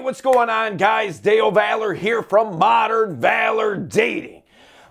what's going on, guys? Dale Valor here from Modern Valor Dating.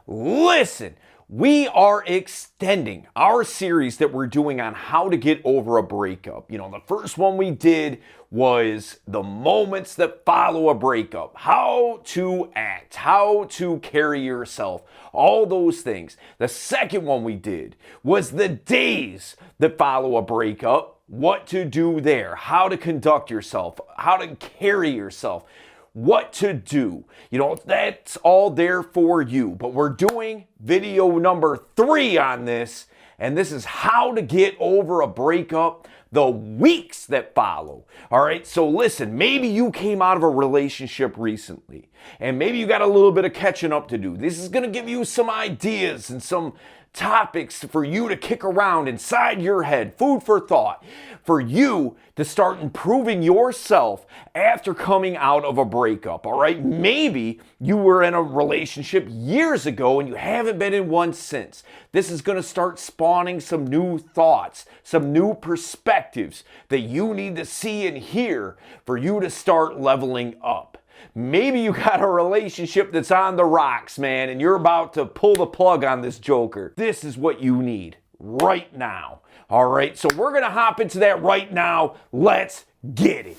Listen, we are extending our series that we're doing on how to get over a breakup. You know, the first one we did was the moments that follow a breakup, how to act, how to carry yourself, all those things. The second one we did was the days that follow a breakup, what to do there, how to conduct yourself, how to carry yourself, what to do. You know, that's all there for you. But we're doing video number 3 on this, and this is how to get over a breakup, the weeks that follow. All right, so listen, maybe you came out of a relationship recently, and maybe you got a little bit of catching up to do. This is gonna give you some ideas and some topics for you to kick around inside your head, food for thought, for you to start improving yourself after coming out of a breakup, all right? Maybe you were in a relationship years ago and you haven't been in one since. This is gonna start spawning some new thoughts, some new perspectives that you need to see and hear for you to start leveling up. Maybe you got a relationship that's on the rocks, man, and you're about to pull the plug on this joker. This is what you need right now. All right, so we're going to hop into that right now. Let's get it.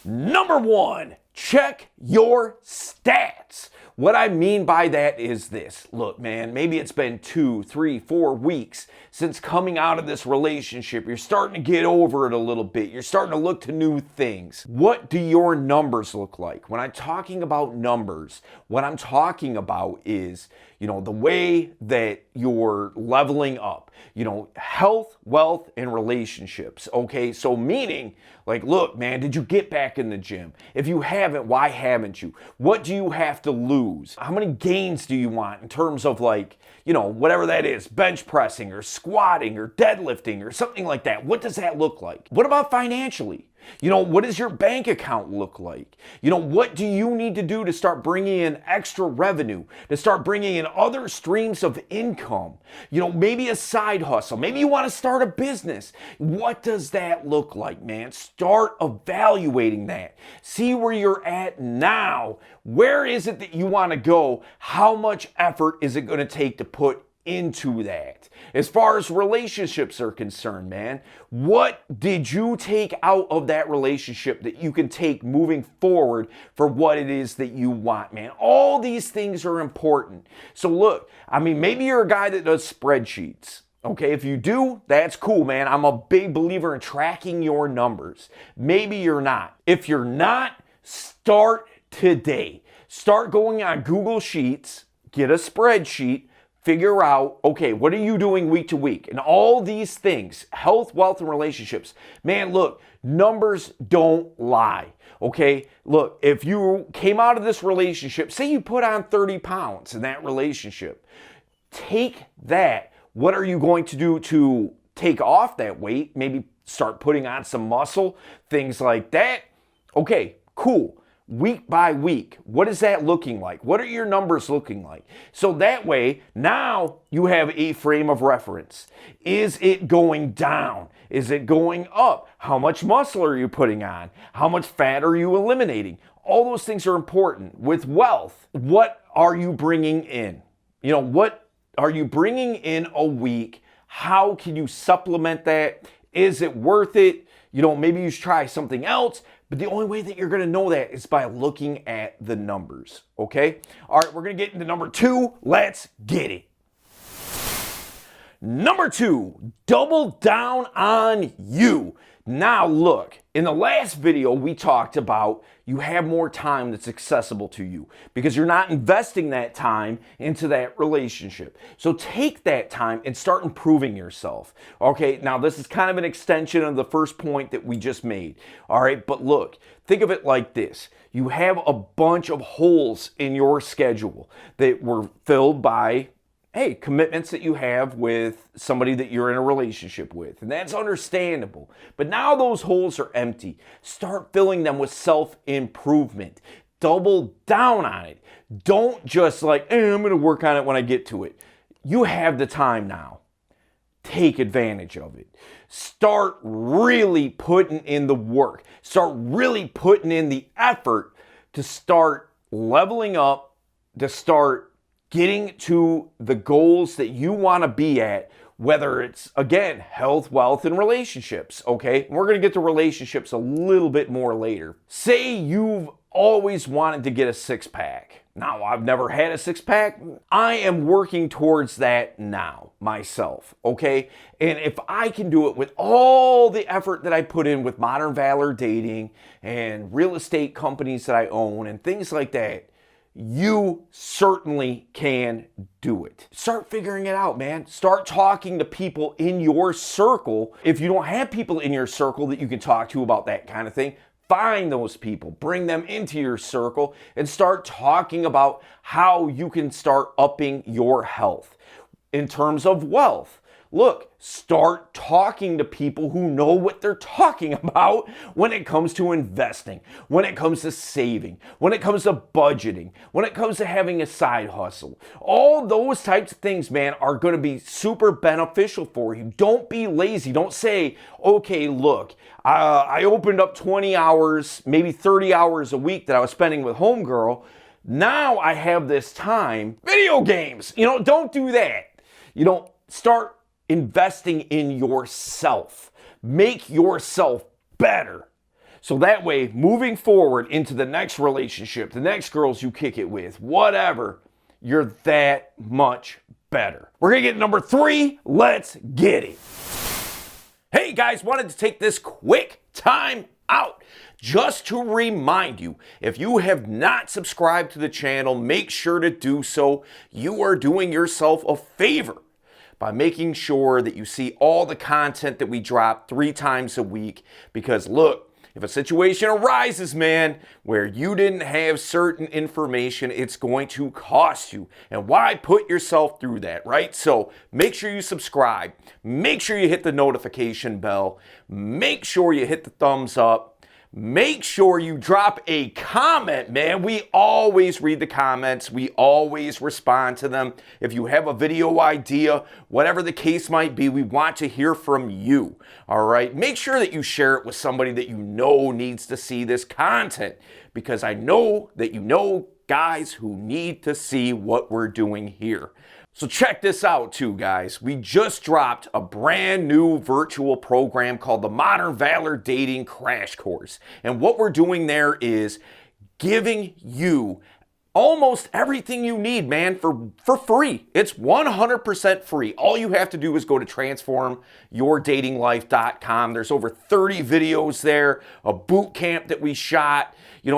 Number 1, check your stats. What I mean by that is this. Look, man, maybe it's been 2, 3, 4 weeks since coming out of this relationship. You're starting to get over it a little bit. You're starting to look to new things. What do your numbers look like? When I'm talking about numbers, what I'm talking about is, you know, the way that you're leveling up, you know, health, wealth, and relationships. Okay, so meaning, like, look, man, did you get back in the gym? If you haven't, why haven't you? What do you have to lose? How many gains do you want in terms of, like, you know, whatever that is, bench pressing or squatting or deadlifting or something like that? What does that look like? What about financially? You know, what does your bank account look like? You know, what do you need to do to start bringing in extra revenue, to start bringing in other streams of income? You know, maybe a side hustle. Maybe you want to start a business. What does that look like, man? Start evaluating that. See where you're at now. Where is it that you want to go? How much effort is it going to take to put into that? As far as relationships are concerned, man, what did you take out of that relationship that you can take moving forward for what it is that you want, man? All these things are important. So look, I mean, maybe you're a guy that does spreadsheets. Okay, if you do, that's cool, man. I'm a big believer in tracking your numbers. Maybe you're not. If you're not, start today. Start going on Google Sheets, get a spreadsheet, figure out, okay, what are you doing week to week? And all these things, health, wealth, and relationships. Man, look, numbers don't lie, okay? Look, if you came out of this relationship, say you put on 30 pounds in that relationship, take that. What are you going to do to take off that weight? Maybe start putting on some muscle, things like that. Okay, cool. Week by week, what is that looking like? What are your numbers looking like? So that way, now you have a frame of reference. Is it going down? Is it going up? How much muscle are you putting on? How much fat are you eliminating? All those things are important. With wealth, what are you bringing in? You know, what are you bringing in a week? How can you supplement that? Is it worth it? You know, maybe you should try something else. But the only way that you're going to know that is by looking at the numbers, okay? All right, we're going to get into number 2. Let's get it. Number 2, double down on you. Now look, in the last video we talked about you have more time that's accessible to you because you're not investing that time into that relationship. So take that time and start improving yourself. Okay, now this is kind of an extension of the first point that we just made. All right, but look, think of it like this. You have a bunch of holes in your schedule that were filled by commitments that you have with somebody that you're in a relationship with. And that's understandable. But now those holes are empty. Start filling them with self-improvement. Double down on it. Don't just like, I'm going to work on it when I get to it. You have the time now. take advantage of it. Start really putting in the work. Start really putting in the effort to start leveling up, to start getting to the goals that you want to be at, whether it's, again, health, wealth, and relationships, okay? We're going to get to relationships a little bit more later. Say you've always wanted to get a six-pack. Now, I've never had a six-pack. I am working towards that now, myself, okay? And if I can do it with all the effort that I put in with Modern Valor Dating and real estate companies that I own and things like that, you certainly can do it. Start figuring it out, man. Start talking to people in your circle. If you don't have people in your circle that you can talk to about that kind of thing, find those people, bring them into your circle, and start talking about how you can start upping your health. In terms of wealth, look, start talking to people who know what they're talking about when it comes to investing, when it comes to saving, when it comes to budgeting, when it comes to having a side hustle. All those types of things, man, are going to be super beneficial for you. Don't be lazy. Don't say, okay, look, I opened up 20 hours, maybe 30 hours a week that I was spending with homegirl. Now I have this time. Video games. Don't do that. Start investing in yourself. Make yourself better. So that way, moving forward into the next relationship, the next girls you kick it with, whatever, you're that much better. We're going to get number 3. Let's get it. Hey guys, wanted to take this quick time out just to remind you, if you have not subscribed to the channel, make sure to do so. You are doing yourself a favor by making sure that you see all the content that we drop 3 times a week. Because look, if a situation arises, man, where you didn't have certain information, it's going to cost you. And why put yourself through that, right? So make sure you subscribe. Make sure you hit the notification bell. Make sure you hit the thumbs up. Make sure you drop a comment, man. We always read the comments. We always respond to them. If you have a video idea, whatever the case might be, we want to hear from you, all right? Make sure that you share it with somebody that you know needs to see this content, because I know that you know guys who need to see what we're doing here. So check this out too, guys. We just dropped a brand new virtual program called the Modern Valor Dating Crash Course. And what we're doing there is giving you almost everything you need, man, for free. It's 100% free. All you have to do is go to transformyourdatinglife.com. There's over 30 videos there, a boot camp that we shot,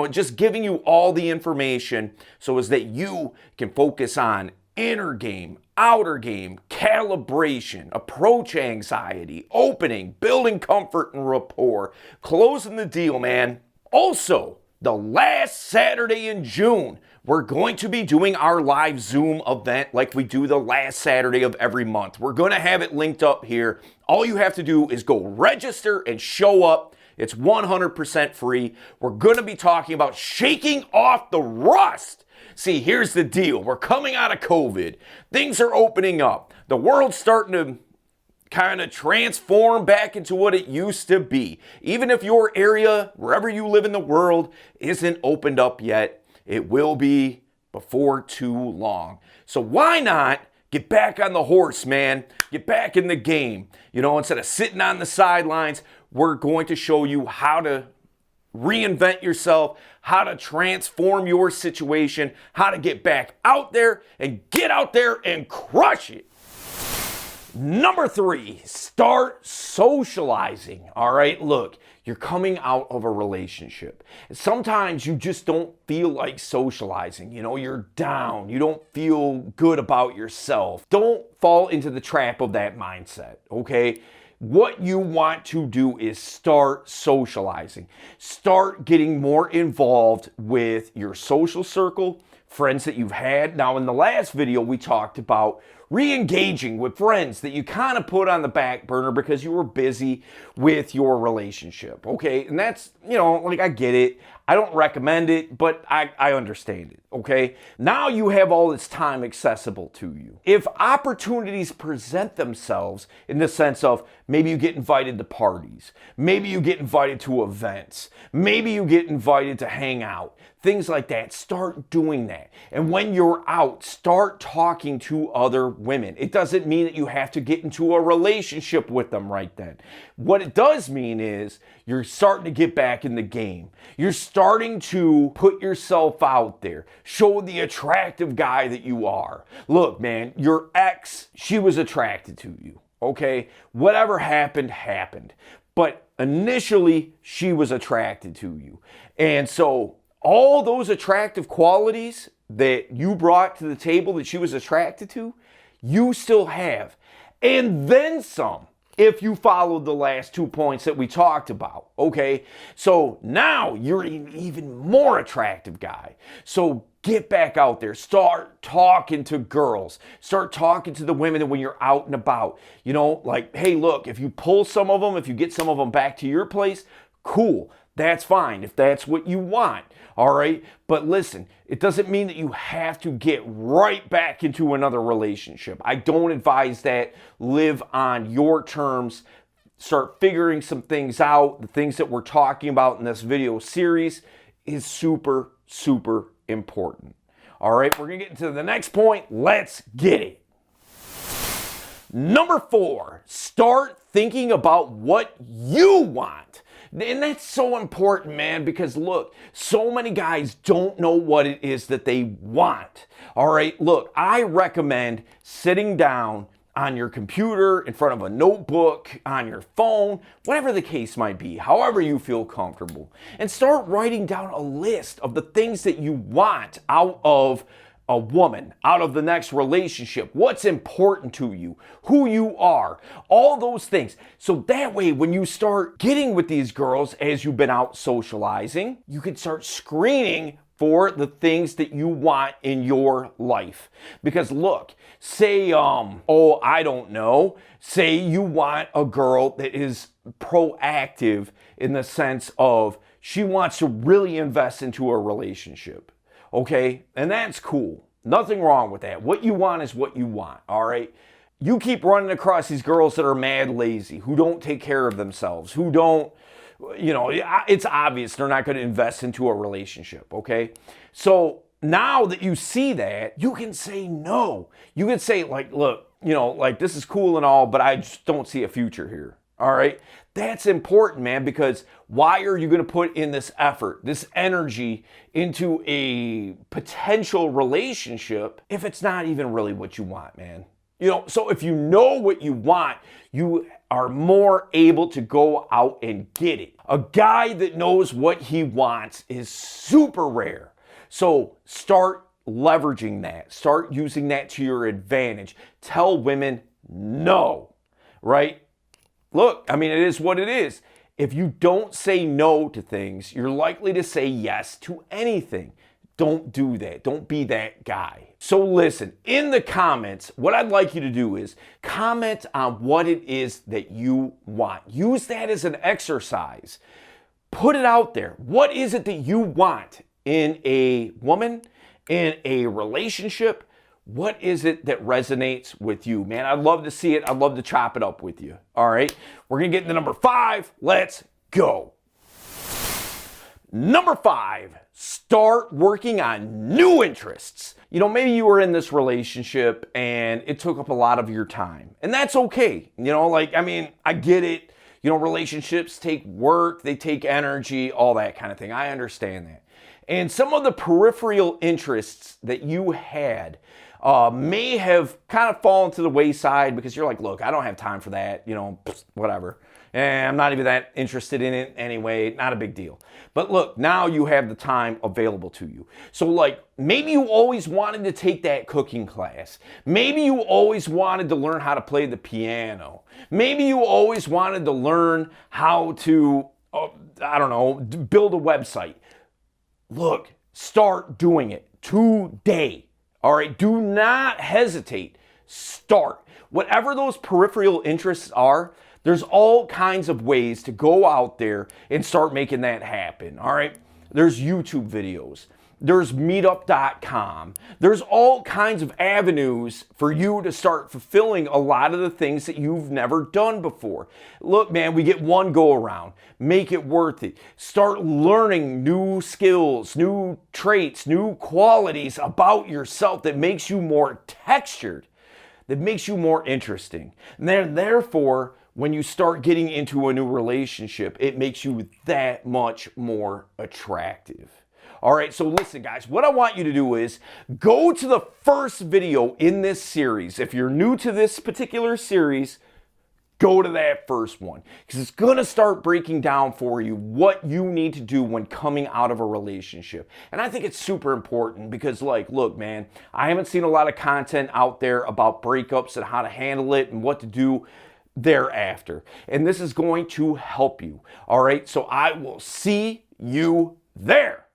just giving you all the information so as that you can focus on inner game, outer game, calibration, approach anxiety, opening, building comfort and rapport, closing the deal, man. Also, the last Saturday in June, we're going to be doing our live Zoom event like we do the last Saturday of every month. We're going to have it linked up here. All you have to do is go register and show up. It's 100% free. We're going to be talking about shaking off the rust. See, here's the deal. We're coming out of COVID. Things are opening up. The world's starting to kind of transform back into what it used to be. Even if your area, wherever you live in the world, isn't opened up yet, it will be before too long. So why not get back on the horse, man? Get back in the game. Instead of sitting on the sidelines, we're going to show you how to reinvent yourself, how to transform your situation, how to get back out there and crush it. Number 3, start socializing. All right, look, you're coming out of a relationship. Sometimes you just don't feel like socializing. You're down. You don't feel good about yourself. Don't fall into the trap of that mindset, okay? What you want to do is start socializing. Start getting more involved with your social circle, friends that you've had. Now, in the last video, we talked about re-engaging with friends that you kind of put on the back burner because you were busy with your relationship, okay? And that's, I get it. I don't recommend it, but I understand it, okay? Now you have all this time accessible to you. If opportunities present themselves in the sense of maybe you get invited to parties, maybe you get invited to events, maybe you get invited to hang out, things like that, start doing that. And when you're out, start talking to other women. It doesn't mean that you have to get into a relationship with them right then. What it does mean is you're starting to get back in the game. You're starting to put yourself out there. Show the attractive guy that you are. Look, man, your ex, she was attracted to you, okay? Whatever happened, happened. But initially, she was attracted to you. And so all those attractive qualities that you brought to the table that she was attracted to, you still have. And then some, if you followed the last 2 points that we talked about, okay? So now you're an even more attractive guy. So get back out there. Start talking to girls. Start talking to the women when you're out and about. You know, like, hey, look, if you pull some of them, if you get some of them back to your place, cool. That's fine if that's what you want, all right? But listen, it doesn't mean that you have to get right back into another relationship. I don't advise that. Live on your terms. Start figuring some things out. The things that we're talking about in this video series is super, super important. All right, we're going to get into the next point. Let's get it. Number 4, start thinking about what you want. And that's so important, man, because look, so many guys don't know what it is that they want. All right, look, I recommend sitting down on your computer, in front of a notebook, on your phone, whatever the case might be, however you feel comfortable, and start writing down a list of the things that you want out of a woman, out of the next relationship, what's important to you, who you are, all those things. So that way, when you start getting with these girls as you've been out socializing, you can start screening for the things that you want in your life. Because look, say, I don't know, say you want a girl that is proactive in the sense of she wants to really invest into a relationship. Okay, and that's cool. Nothing wrong with that. What you want is what you want, all right? You keep running across these girls that are mad lazy, who don't take care of themselves, who don't, you know, it's obvious they're not going to invest into a relationship, okay? So now that you see that, you can say no. You can say, like, look, you know, like, this is cool and all, but I just don't see a future here. All right. That's important, man, because why are you going to put in this effort, this energy into a potential relationship if it's not even really what you want, man? You know, so if you know what you want, you are more able to go out and get it. A guy that knows what he wants is super rare. So start leveraging that. Start using that to your advantage. Tell women no, right? Look, I mean, it is what it is. If you don't say no to things, you're likely to say yes to anything. Don't do that. Don't be that guy. So listen, in the comments, what I'd like you to do is comment on what it is that you want. Use that as an exercise. Put it out there. What is it that you want in a woman, in a relationship? What is it that resonates with you, man? I'd love to see it. I'd love to chop it up with you. All right. We're going to get into number 5. Let's go. Number 5, start working on new interests. You know, maybe you were in this relationship and it took up a lot of your time, and that's okay. You know, like, I mean, I get it. You know, relationships take work, they take energy, all that kind of thing. I understand that. And some of the peripheral interests that you had may have kind of fallen to the wayside because you're like, look, I don't have time for that, you know, whatever. And I'm not even that interested in it anyway, not a big deal. But look, now you have the time available to you. So like, maybe you always wanted to take that cooking class. Maybe you always wanted to learn how to play the piano. Maybe you always wanted to learn how to, I don't know, build a website. Look, start doing it today. All right, do not hesitate. Start. Whatever those peripheral interests are, there's all kinds of ways to go out there and start making that happen. All right, There's YouTube videos. There's meetup.com. There's all kinds of avenues for you to start fulfilling a lot of the things that you've never done before. Look, man, we get one go around. Make it worth it. Start learning new skills, new traits, new qualities about yourself that makes you more textured, that makes you more interesting. And then, therefore, when you start getting into a new relationship, it makes you that much more attractive. All right, so listen, guys, what I want you to do is go to the first video in this series. If you're new to this particular series, go to that first one, because it's going to start breaking down for you what you need to do when coming out of a relationship. And I think it's super important because, like, look, man, I haven't seen a lot of content out there about breakups and how to handle it and what to do thereafter. And this is going to help you. All right, so I will see you there.